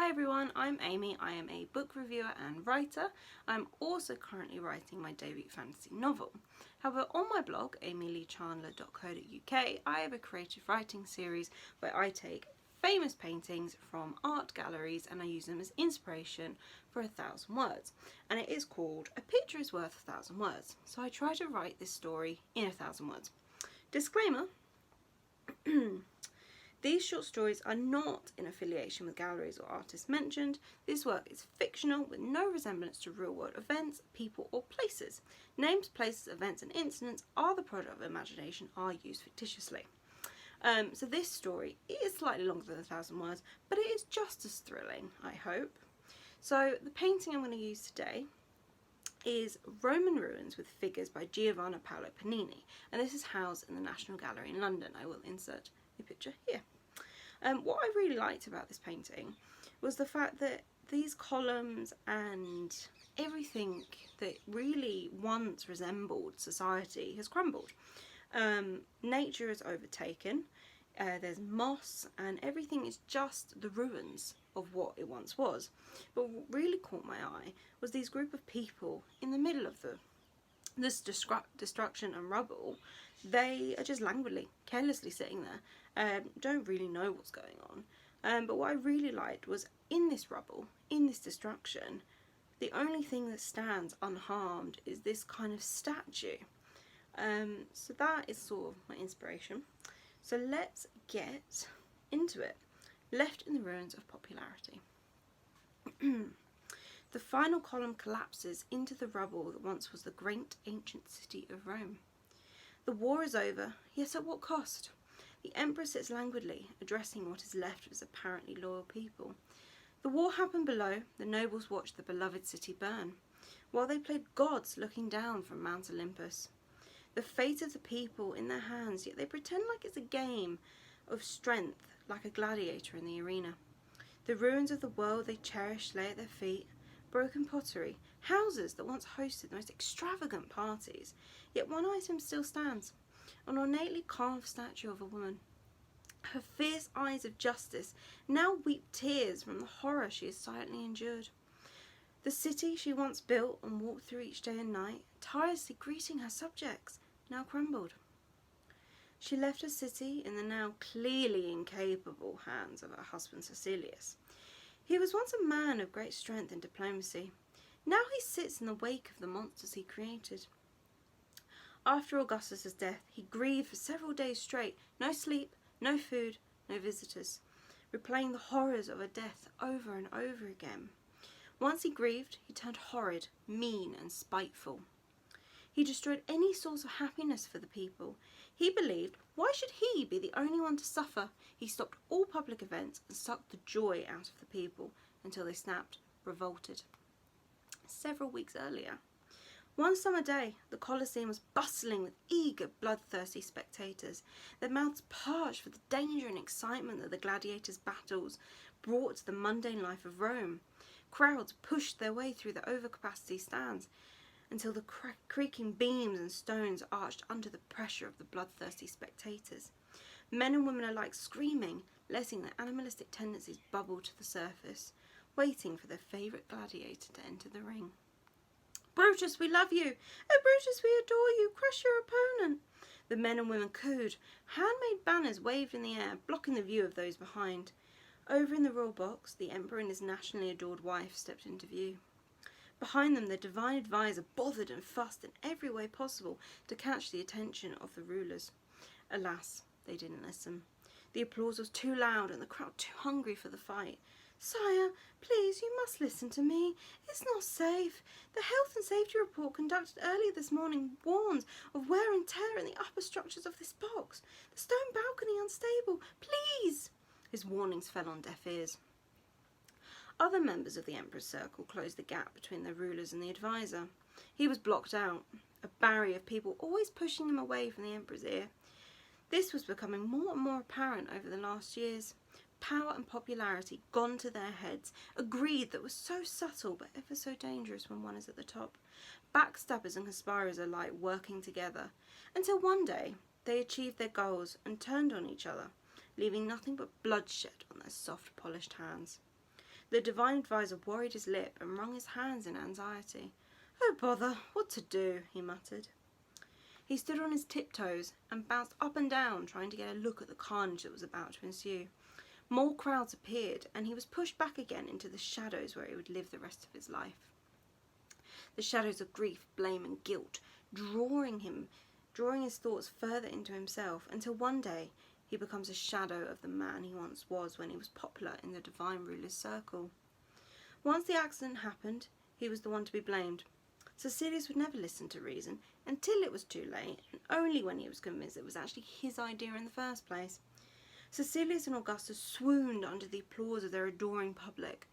Hi everyone, I'm Amy. I am a book reviewer and writer. I'm also currently writing my debut fantasy novel. However, on my blog, amyleechandler.co.uk, I have a creative writing series where I take famous paintings from art galleries and I use them as inspiration for 1,000 words. And it is called A Picture is Worth 1,000 Words. So I try to write this story in 1,000 words. Disclaimer. These short stories are not in affiliation with galleries or artists mentioned. This work is fictional with no resemblance to real-world events, people or places. Names, places, events and incidents are the product of imagination, are used fictitiously. So this story is slightly longer than 1,000 words, but it is just as thrilling, I hope. So the painting I'm going to use today is Roman Ruins with Figures by Giovanni Paolo Panini, and this is housed in the National Gallery in London. I will insert a picture here. What I really liked about this painting was the fact that these columns and everything that really once resembled society has crumbled. Nature is overtaken, there's moss and everything is just the ruins of what it once was. But what really caught my eye was these group of people in the middle of this destruction and rubble. They are just languidly, carelessly sitting there, don't really know what's going on. But what I really liked was in this rubble, in this destruction, the only thing that stands unharmed is this kind of statue. So that is sort of my inspiration. So let's get into it. Left in the ruins of popularity. The final column collapses into the rubble that once was the great ancient city of Rome. The war is over, yet at what cost? The emperor sits languidly, addressing what is left of his apparently loyal people. The war happened below, the nobles watched the beloved city burn, while they played gods looking down from Mount Olympus. The fate of the people in their hands, yet they pretend like it's a game of strength, like a gladiator in the arena. The ruins of the world they cherished lay at their feet, broken pottery, houses that once hosted the most extravagant parties, yet one item still stands, an ornately carved statue of a woman. Her fierce eyes of justice now weep tears from the horror she has silently endured. The city she once built and walked through each day and night, tirelessly greeting her subjects, now crumbled. She left her city in the now clearly incapable hands of her husband Cecilius. He was once a man of great strength and diplomacy. Now he sits in the wake of the monsters he created. After Augustus's death, he grieved for several days straight, no sleep, no food, no visitors, replaying the horrors of a death over and over again. Once he grieved, he turned horrid, mean and spiteful. He destroyed any source of happiness for the people. He believed, why should he be the only one to suffer? He stopped all public events and sucked the joy out of the people until they snapped, revolted. Several weeks earlier, one summer day, the Colosseum was bustling with eager, bloodthirsty spectators, their mouths parched for the danger and excitement that the gladiators' battles brought to the mundane life of Rome. Crowds pushed their way through the overcapacity stands until the creaking beams and stones arched under the pressure of the bloodthirsty spectators. Men and women alike screaming, letting their animalistic tendencies bubble to the surface, waiting for their favourite gladiator to enter the ring. "Brutus, we love you! Oh, Brutus, we adore you! Crush your opponent!" The men and women cooed. Handmade banners waved in the air, blocking the view of those behind. Over in the royal box, the emperor and his nationally adored wife stepped into view. Behind them, the divine advisor bothered and fussed in every way possible to catch the attention of the rulers. Alas, they didn't listen. The applause was too loud and the crowd too hungry for the fight. "Sire, please, you must listen to me. It's not safe. The health and safety report conducted earlier this morning warns of wear and tear in the upper structures of this box. The stone balcony unstable. Please!" His warnings fell on deaf ears. Other members of the emperor's circle closed the gap between the rulers and the advisor. He was blocked out, a barrier of people always pushing him away from the emperor's ear. This was becoming more and more apparent over the last years. Power and popularity, gone to their heads, a greed that was so subtle but ever so dangerous when one is at the top. Backstabbers and conspirators alike working together, until one day they achieved their goals and turned on each other, leaving nothing but bloodshed on their soft, polished hands. The divine advisor worried his lip and wrung his hands in anxiety. "Oh bother, what to do?" he muttered. He stood on his tiptoes and bounced up and down, trying to get a look at the carnage that was about to ensue. More crowds appeared, and he was pushed back again into the shadows where he would live the rest of his life. The shadows of grief, blame and guilt, drawing his thoughts further into himself, until one day he becomes a shadow of the man he once was when he was popular in the divine ruler's circle. Once the accident happened, he was the one to be blamed. Cecilius would never listen to reason until it was too late, and only when he was convinced it was actually his idea in the first place. Cecilius and Augustus swooned under the applause of their adoring public.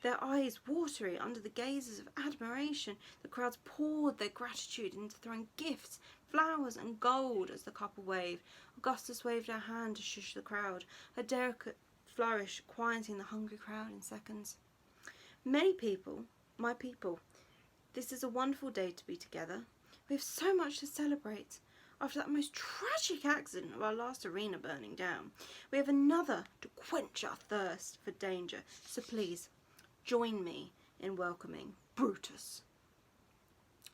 Their eyes watery under the gazes of admiration, the crowds poured their gratitude into throwing gifts, flowers and gold as the couple waved. Augustus waved her hand to shush the crowd, her delicate flourish quieting the hungry crowd in seconds. "Many people, my people, this is a wonderful day to be together. We have so much to celebrate. After that most tragic accident of our last arena burning down, we have another to quench our thirst for danger. So please, join me in welcoming Brutus,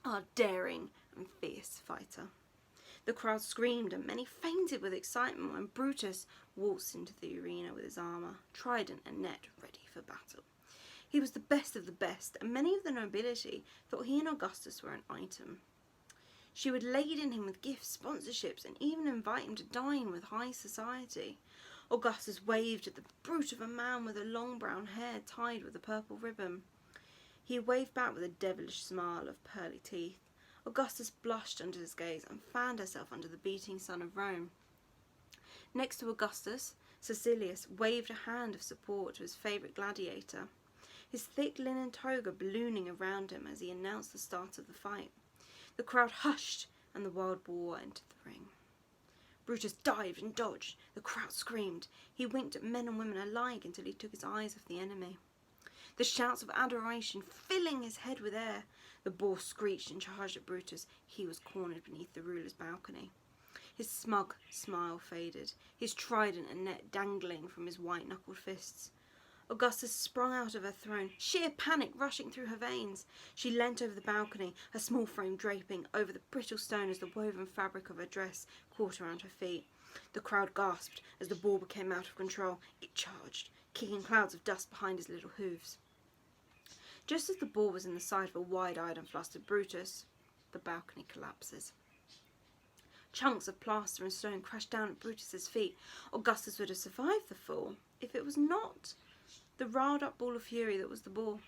our daring and fierce fighter." The crowd screamed and many fainted with excitement when Brutus waltzed into the arena with his armour, trident and net ready for battle. He was the best of the best, and many of the nobility thought he and Augustus were an item. She would laden him with gifts, sponsorships, and even invite him to dine with high society. Augustus waved at the brute of a man with the long brown hair tied with a purple ribbon. He waved back with a devilish smile of pearly teeth. Augustus blushed under his gaze and fanned herself under the beating sun of Rome. Next to Augustus, Cecilius waved a hand of support to his favourite gladiator, his thick linen toga ballooning around him as he announced the start of the fight. The crowd hushed, and the wild boar entered the ring. Brutus dived and dodged. The crowd screamed. He winked at men and women alike until he took his eyes off the enemy. The shouts of adoration filling his head with air. The boar screeched and charged at Brutus. He was cornered beneath the ruler's balcony. His smug smile faded, his trident and net dangling from his white-knuckled fists. Augustus sprung out of her throne, sheer panic rushing through her veins. She leant over the balcony, her small frame draping over the brittle stone as the woven fabric of her dress caught around her feet. The crowd gasped as the boar became out of control. It charged, kicking clouds of dust behind his little hooves. Just as the boar was in the sight of a wide-eyed and flustered Brutus, the balcony collapses. Chunks of plaster and stone crashed down at Brutus's feet. Augustus would have survived the fall if it was not the riled-up ball of fury that was the boar.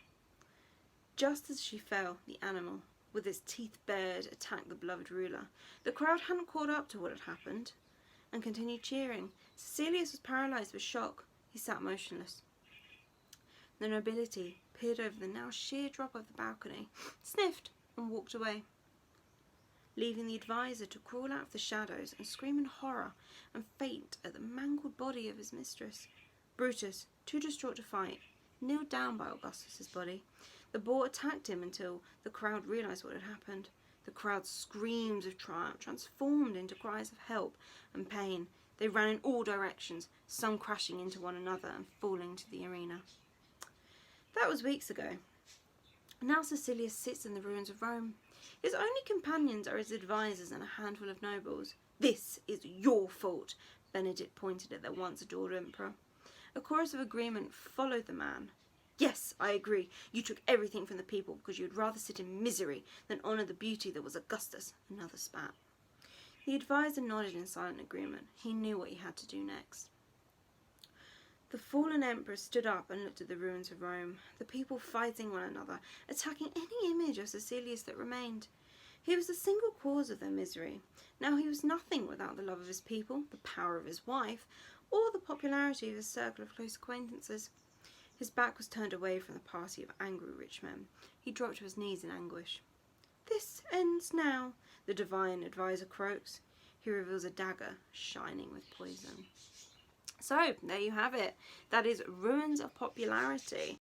Just as she fell, the animal, with its teeth bared, attacked the beloved ruler. The crowd hadn't caught up to what had happened and continued cheering. Cecilius was paralysed with shock. He sat motionless. The nobility peered over the now sheer drop of the balcony, sniffed and walked away, leaving the advisor to crawl out of the shadows and scream in horror and faint at the mangled body of his mistress. Brutus, too distraught to fight, kneeled down by Augustus's body. The boar attacked him until the crowd realised what had happened. The crowd's screams of triumph transformed into cries of help and pain. They ran in all directions, some crashing into one another and falling to the arena. That was weeks ago. Now Cecilius sits in the ruins of Rome. His only companions are his advisors and a handful of nobles. "This is your fault," Benedict pointed at their once adored emperor. A chorus of agreement followed the man. "Yes, I agree. You took everything from the people because you would rather sit in misery than honour the beauty that was Augustus." Another spat. The advisor nodded in silent agreement. He knew what he had to do next. The fallen emperor stood up and looked at the ruins of Rome, the people fighting one another, attacking any image of Cecilius that remained. He was the single cause of their misery. Now he was nothing without the love of his people, the power of his wife, or the popularity of his circle of close acquaintances. His back was turned away from the party of angry rich men. He dropped to his knees in anguish. "This ends now," the divine advisor croaks. He reveals a dagger shining with poison. So, there you have it. That is Ruins of Popularity.